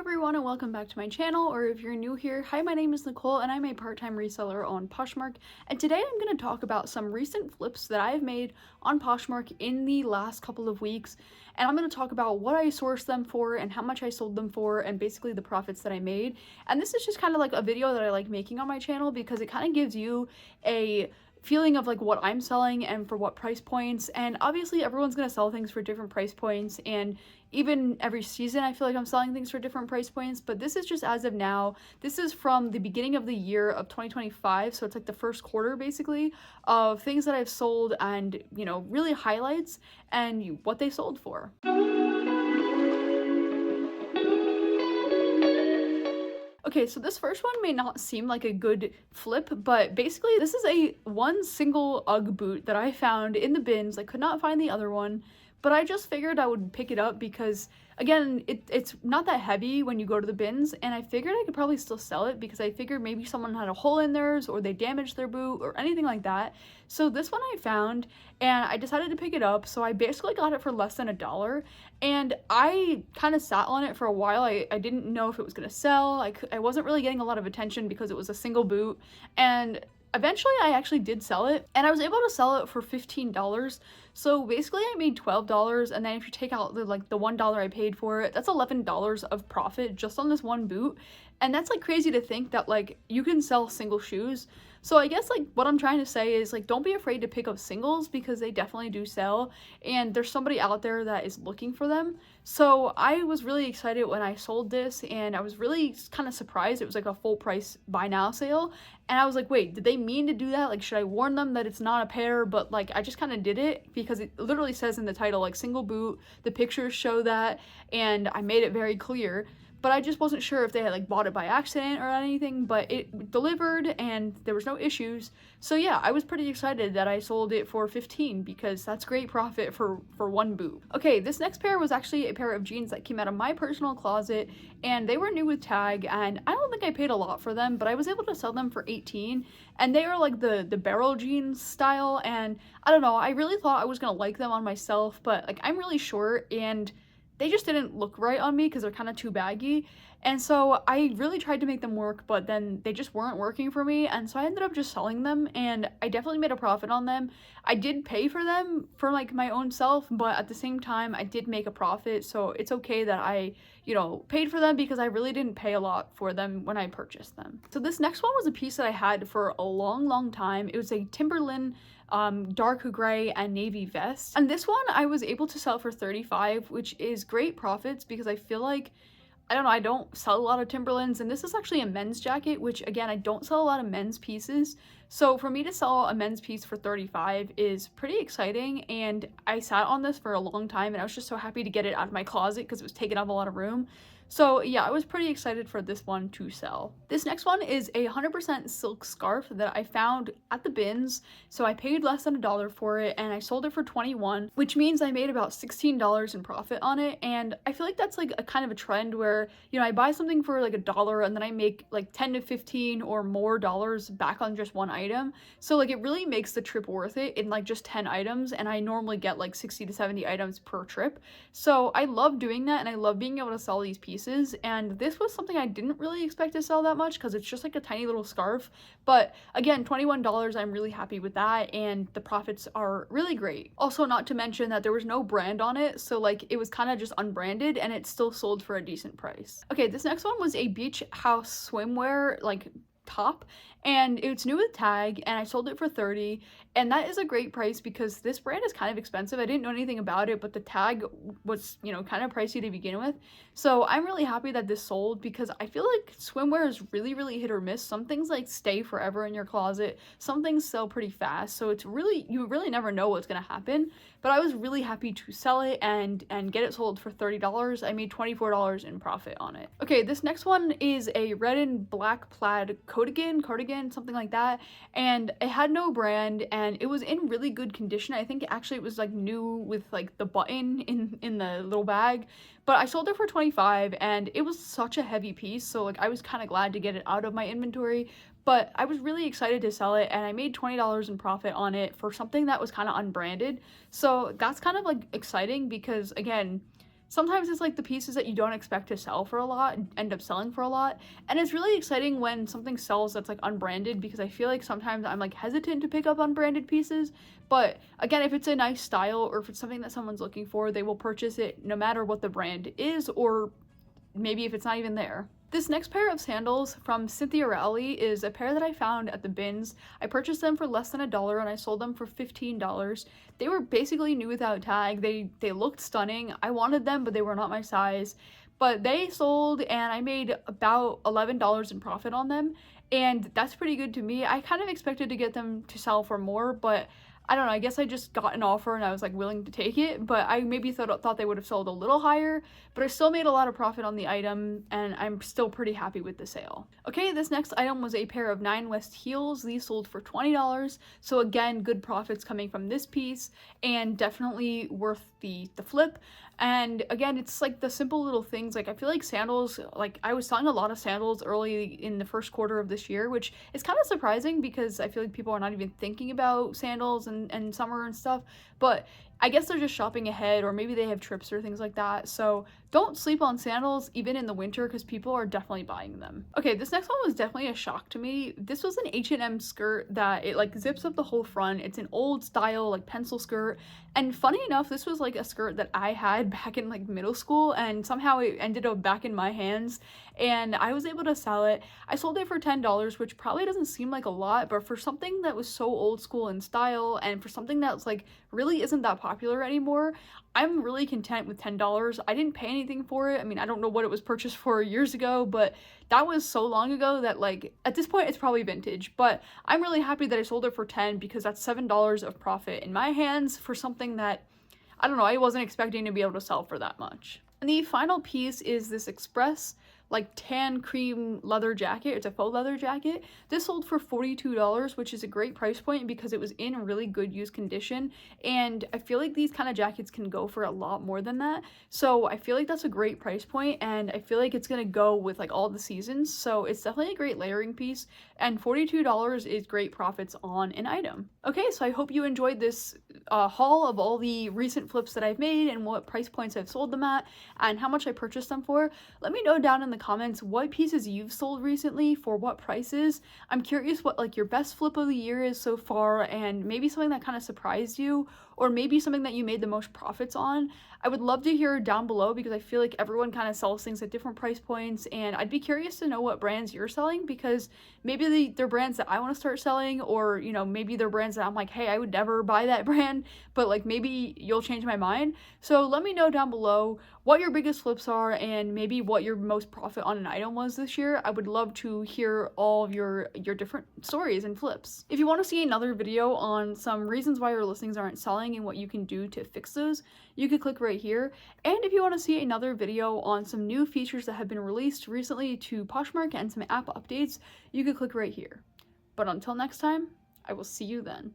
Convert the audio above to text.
everyone and welcome back to my channel, or if you're new here, hi, my name is Nicole and I'm a part-time reseller on Poshmark, and today I'm going to talk about some recent flips that I've made on Poshmark in the last couple of weeks, and I'm going to talk about what I sourced them for and how much I sold them for and basically the profits that I made. And this is just kind of like a video that I like making on my channel because it kind of gives you a feeling of like what I'm selling and for what price points, and obviously everyone's gonna sell things for different price points, and even every season I feel like I'm selling things for different price points, but this is just as of now. This is from the beginning of the year of 2025, so it's like the first quarter basically of things that I've sold, and you know, really highlights and what they sold for. Okay, so this first one may not seem like a good flip, but basically this is a one single UGG boot that I found in the bins. I could not find the other one, but I just figured I would pick it up because, again, it's not that heavy when you go to the bins, and I figured I could probably still sell it because I figured maybe someone had a hole in theirs or they damaged their boot or anything like that. So this one I found and I decided to pick it up, so I basically got it for less than $1, and I kind of sat on it for a while. I didn't know if it was going to sell. I wasn't really getting a lot of attention because it was a single boot, and eventually I actually did sell it, and I was able to sell it for $15. So basically I made $12, and then if you take out the $1 I paid for it, that's $11 of profit just on this one boot. And that's like crazy to think that like you can sell single shoes. So I guess like what I'm trying to say is like, don't be afraid to pick up singles because they definitely do sell, and there's somebody out there that is looking for them. So I was really excited when I sold this, and I was really kind of surprised. It was like a full price buy now sale, and I was like, wait, did they mean to do that? Like, should I warn them that it's not a pair? But like, I just kind of did it because it literally says in the title like single boot. The pictures show that, and I made it very clear. But I just wasn't sure if they had like bought it by accident or anything, but it delivered and there was no issues. So yeah, I was pretty excited that I sold it for $15 because that's great profit for one boot. Okay, this next pair was actually a pair of jeans that came out of my personal closet, and they were new with tag, and I don't think I paid a lot for them, but I was able to sell them for $18, and they are like the barrel jeans style, and I don't know, I really thought I was gonna like them on myself, but like I'm really short and they just didn't look right on me because they're kind of too baggy, and so I really tried to make them work, but then they just weren't working for me, and so I ended up just selling them, and I definitely made a profit on them. I did pay for them for like my own self, but at the same time I did make a profit, so it's okay that I, you know, paid for them because I really didn't pay a lot for them when I purchased them. So this next one was a piece that I had for a long time. It was a Timberland dark gray and navy vest, and this one I was able to sell for $35, which is great profits because I feel like, I don't know, I don't sell a lot of Timberlands, and this is actually a men's jacket, which again, I don't sell a lot of men's pieces. So for me to sell a men's piece for $35 is pretty exciting, and I sat on this for a long time, and I was just so happy to get it out of my closet because it was taking up a lot of room. So yeah, I was pretty excited for this one to sell. This next one is a 100% silk scarf that I found at the bins. So I paid less than $1 for it, and I sold it for $21, which means I made about $16 in profit on it. And I feel like that's like a kind of a trend where, you know, I buy something for like $1 and then I make like 10 to 15 or more dollars back on just one item. So like it really makes the trip worth it in like just 10 items, and I normally get like 60 to 70 items per trip. So I love doing that, and I love being able to sell these pieces. And this was something I didn't really expect to sell that much because it's just like a tiny little scarf, but again, $21, I'm really happy with that, and the profits are really great. Also, not to mention that there was no brand on it, so like it was kind of just unbranded, and it still sold for a decent price. Okay, this next one was a beach house swimwear like top, and it's new with tag, and I sold it for $30, and that is a great price because this brand is kind of expensive. I didn't know anything about it, but the tag was, you know, kind of pricey to begin with. So I'm really happy that this sold because I feel like swimwear is really hit or miss. Some things like stay forever in your closet, some things sell pretty fast, so it's really, you really never know what's gonna happen. But I was really happy to sell it and get it sold for $30. I made $24 in profit on it. Okay, this next one is a red and black plaid cardigan, something like that, and it had no brand, and it was in really good condition. I think actually it was like new with like the button in the little bag, but I sold it for $25, and it was such a heavy piece, so like I was kind of glad to get it out of my inventory. But I was really excited to sell it, and I made $20 in profit on it for something that was kind of unbranded. So that's kind of like exciting because, again, Sometimes it's like the pieces that you don't expect to sell for a lot end up selling for a lot. And it's really exciting when something sells that's like unbranded, because I feel like sometimes I'm like hesitant to pick up unbranded pieces. But again, if it's a nice style or if it's something that someone's looking for, they will purchase it no matter what the brand is, or maybe if it's not even there. This next pair of sandals from Cynthia Rowley is a pair that I found at the bins. I purchased them for less than $1 and I sold them for $15. They were basically new without tag. They looked stunning. I wanted them, but they were not my size. But they sold and I made about $11 in profit on them, and that's pretty good to me. I kind of expected to get them to sell for more, but I don't know, I guess I just got an offer and I was like willing to take it, but I maybe thought they would have sold a little higher, but I still made a lot of profit on the item and I'm still pretty happy with the sale. Okay, this next item was a pair of 9 West heels. These sold for $20, so again, good profits coming from this piece and definitely worth the flip. And again, it's like the simple little things. Like I feel like sandals, like I was selling a lot of sandals early in the first quarter of this year, which is kind of surprising because I feel like people are not even thinking about sandals and summer and stuff. But I guess they're just shopping ahead, or maybe they have trips or things like that. So don't sleep on sandals even in the winter, because people are definitely buying them. Okay, this next one was definitely a shock to me. This was an H&M skirt that it like zips up the whole front. It's an old style like pencil skirt, and funny enough, this was like a skirt that I had back in like middle school, and somehow it ended up back in my hands and I was able to sell it. I sold it for $10, which probably doesn't seem like a lot, but for something that was so old school in style and for something that's like really isn't that popular anymore, I'm really content with $10. I didn't pay anything for it. I mean, I don't know what it was purchased for years ago, but that was so long ago that like at this point it's probably vintage. But I'm really happy that I sold it for 10, because that's $7 of profit in my hands for something that, I don't know, I wasn't expecting to be able to sell for that much. And the final piece is this Express like tan cream leather jacket. It's a faux leather jacket. This sold for $42, which is a great price point because it was in really good use condition, and I feel like these kind of jackets can go for a lot more than that. So I feel like that's a great price point, and I feel like it's gonna go with like all the seasons, so it's definitely a great layering piece, and $42 is great profits on an item. Okay, so I hope you enjoyed this haul of all the recent flips that I've made and what price points I've sold them at and how much I purchased them for. Let me know down in the comments what pieces you've sold recently for what prices. I'm curious what like your best flip of the year is so far, and maybe something that kind of surprised you, or maybe something that you made the most profits on. I would love to hear down below, because I feel like everyone kind of sells things at different price points, and I'd be curious to know what brands you're selling, because maybe they're brands that I want to start selling, or you know, maybe they're brands that I'm like, hey, I would never buy that brand, but like maybe you'll change my mind. So let me know down below what your biggest flips are and maybe what your most profit on an item was this year. I would love to hear all of your different stories and flips. If you want to see another video on some reasons why your listings aren't selling and what you can do to fix those, you could click right here. And if you want to see another video on some new features that have been released recently to Poshmark and some app updates, you could click right here. But until next time, I will see you then.